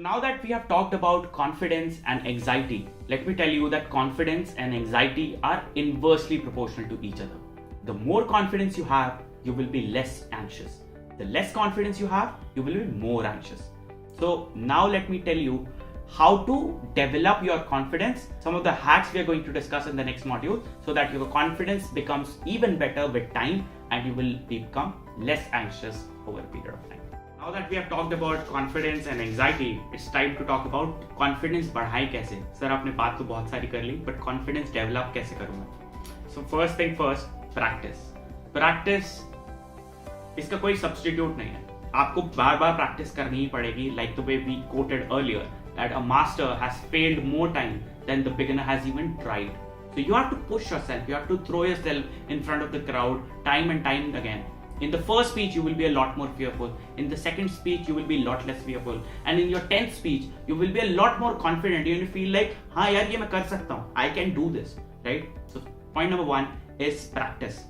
Now that we have talked about confidence and anxiety, let me tell you that confidence and anxiety are inversely proportional to each other. The more confidence you have, you will be less anxious. The less confidence you have, you will be more anxious. So now let me tell you how to develop your confidence, some of the hacks we are going to discuss in the next module, so that your confidence becomes even better with time and you will become less anxious over a period of time. Now that we have talked about confidence and anxiety, it's time to talk about confidence बढ़ाएं कैसे. Sir आपने बात तो बहुत सारी कर ली, but confidence develop कैसे करूँगा? So first thing first, practice. Practice इसका कोई substitute नहीं है. आपको बार बार practice करनी ही पड़ेगी. Like the way we quoted earlier, that a master has failed more time than the beginner has even tried. So you have to push yourself. You have to throw yourself in front of the crowd time and time again. In the first speech, you will be a lot more fearful. In the second speech, you will be a lot less fearful. And in your 10th speech, you will be a lot more confident. You will feel like, हाँ यार ये मैं कर सकता हूँ. I can do this, right? So point number 1 is practice.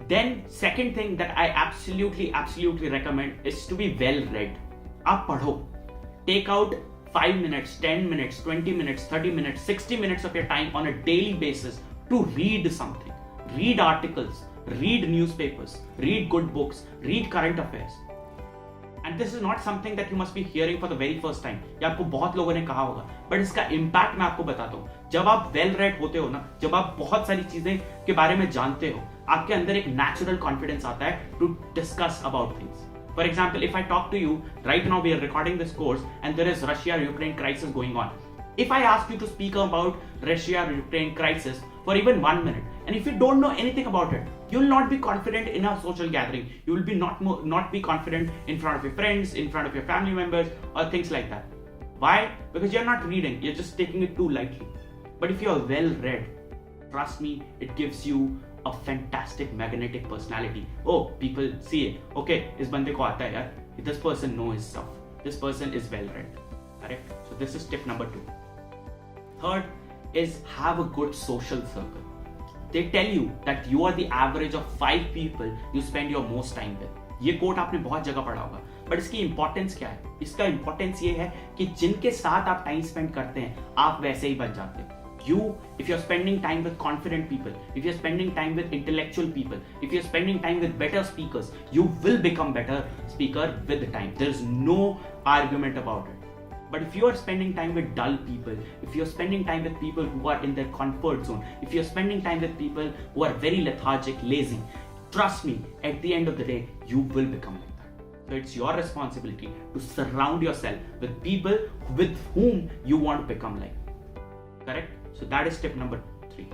Then second thing that I absolutely recommend is to be well read. आप पढ़ो. Take out 5 minutes, 10 minutes, 20 minutes, 30 minutes, 60 minutes of your time on a daily basis to read something. Read articles. Read newspapers, read good books, read current affairs. And this is not something that you must be hearing for the very first time. ये आपको बहुत लोगों ने कहा होगा, but इसका impact मैं आपको बताता हूँ. जब आप well read होते हो ना, जब आप बहुत सारी चीजें के बारे में जानते हो, आपके अंदर एक natural confidence आता है to discuss about things. For example, if I talk to you right now, we are recording this course, and there is Russia-Ukraine crisis going on. If I ask you to speak about Russia-Ukraine crisis for even 1 minute, and if you don't know anything about it, you will not be confident in a social gathering. You will be not be confident in front of your friends, in front of your family members, or things like that. Why? Because you're not reading. You're just taking it too lightly. But if you're well read, trust me, it gives you a fantastic magnetic personality. Oh, people see it. Okay, इस बंदे को आता है यार. This person knows his stuff. This person is well read. Correct? So this is tip number 2. Third is have a good social circle. They tell you that you are the average of 5 people you spend your most time with. ये coat आपने बहुत जगह पढ़ा होगा, but इसकी importance क्या है? इसका इंपॉर्टेंस ये है कि जिनके साथ आप टाइम स्पेंड करते हैं, आप वैसे ही बन जाते हैं. You, if you're spending time with confident people, if you're spending time with intellectual people, if you're spending time with better speakers, you will become better speaker with the time. There is no argument about it. But if you are spending time with dull people, if you're spending time with people who are in their comfort zone, if you're spending time with people who are very lethargic, lazy, trust me, at the end of the day, you will become like that. So it's your responsibility to surround yourself with people with whom you want to become like. Correct? So that is tip number 3.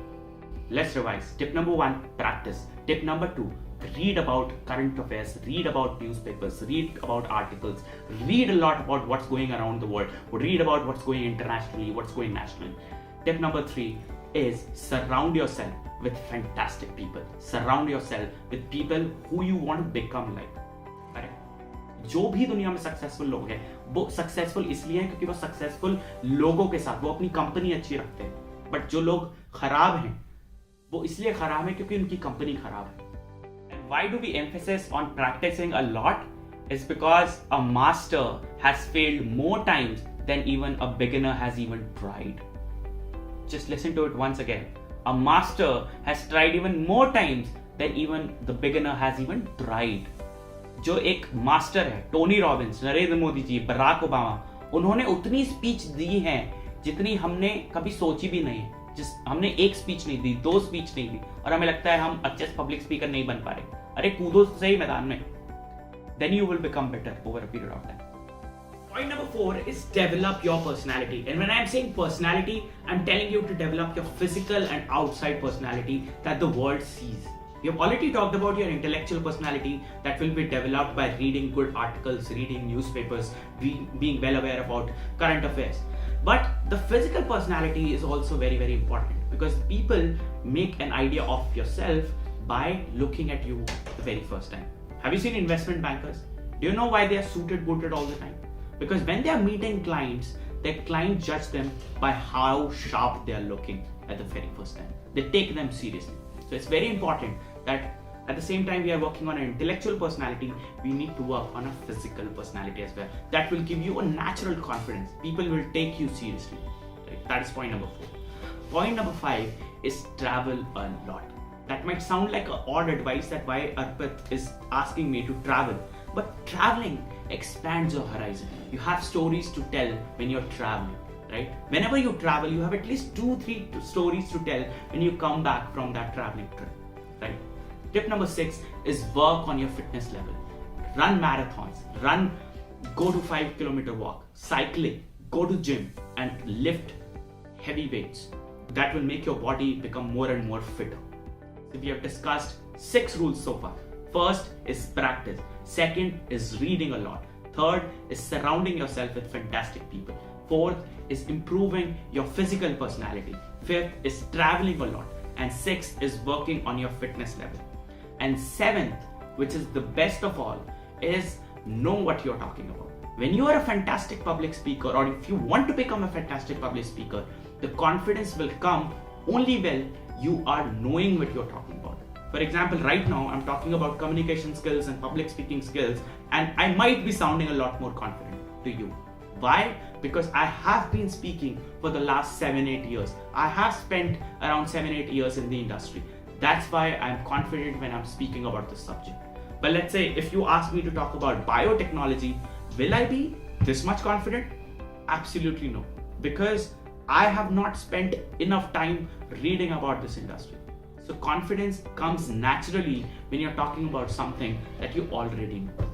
Let's revise. Tip number 1, practice. Tip number 2, read about current affairs, read about newspapers, read about articles, read a lot about what's going around the world, read about what's going internationally, what's going nationally. Tip number 3 is surround yourself with fantastic people. Surround yourself with people who you want to become like. Correct? जो भी दुनिया में successful लोग हैं, वो successful इसलिए हैं क्योंकि वो सक्सेसफुल लोगों के साथ वो अपनी कंपनी अच्छी रखते हैं. बट जो लोग खराब हैं, वो इसलिए खराब हैं क्योंकि उनकी कंपनी खराब है. Why do we emphasize on practicing a lot? It's because a master has failed more times than even a beginner has even tried. Just listen to it once again. A master has tried even more times than even the beginner has even tried. जो एक master है, Tony Robbins, Narendra Modi ji, Barack Obama, उन्होंने उतनी speech दी है जितनी हमने कभी सोची भी नहीं है. हमने एक स्पीच नहीं दी, 2 स्पीच नहीं दी, और हमें लगता है हम अच्छे पब्लिक स्पीकर नहीं बन पा रहे. अरे कूदो सही मैदान में. Then you will become better over a period of time. Point number 4 is develop your personality. And when I'm saying personality, I'm telling you to develop your physical and outside personality that the world sees. We have already talked about your intellectual personality that will be developed by reading good articles, reading newspapers, being well aware about current affairs. But the physical personality is also very, very important, because people make an idea of yourself by looking at you the very first time. Have you seen investment bankers? Do you know why they are suited, booted all the time? Because when they are meeting clients, their clients judge them by how sharp they are looking at the very first time. They take them seriously. So it's very important that At the same time, we are working on an intellectual personality. We need to work on a physical personality as well. That will give you a natural confidence. People will take you seriously. Right? That is point number 4. Point number 5 is travel a lot. That might sound like an odd advice that why Arpit is asking me to travel. But traveling expands your horizon. You have stories to tell when you're traveling. Right? Whenever you travel, you have at least 2-3 stories to tell when you come back from that traveling trip. Right? Tip number 6 is work on your fitness level. Run marathons, go to 5-kilometer walk, cycling, go to gym and lift heavy weights. That will make your body become more and more fitter. So we have discussed 6 rules so far. First is practice. Second is reading a lot. Third is surrounding yourself with fantastic people. Fourth is improving your physical personality. Fifth is traveling a lot. And sixth is working on your fitness level. And 7th, which is the best of all, is know what you're talking about. When you are a fantastic public speaker, or if you want to become a fantastic public speaker, the confidence will come only when you are knowing what you're talking about. For example, right now I'm talking about communication skills and public speaking skills, and I might be sounding a lot more confident to you. Why? Because I have been speaking for the last 7-8 years. I have spent around 7-8 years in the industry. That's why I'm confident when I'm speaking about this subject. But let's say if you ask me to talk about biotechnology, will I be this much confident? Absolutely no. Because I have not spent enough time reading about this industry. So confidence comes naturally when you're talking about something that you already know.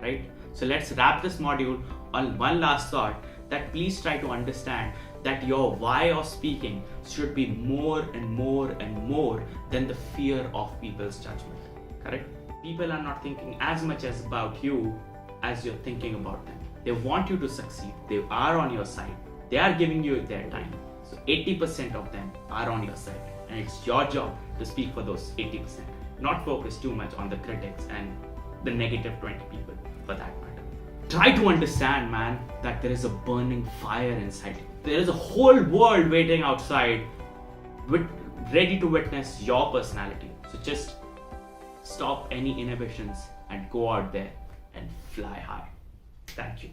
Right? So let's wrap this module on one last thought, that please try to understand that your why of speaking should be more and more and more than the fear of people's judgment. Correct? People are not thinking as much as about you as you're thinking about them. They want you to succeed. They are on your side. They are giving you their time. So 80% of them are on your side. And it's your job to speak for those 80%. Not focus too much on the critics and the negative 20 people for that matter. Try to understand, man, that there is a burning fire inside you. There is a whole world waiting outside, ready to witness your personality. So just stop any inhibitions and go out there and fly high. Thank you.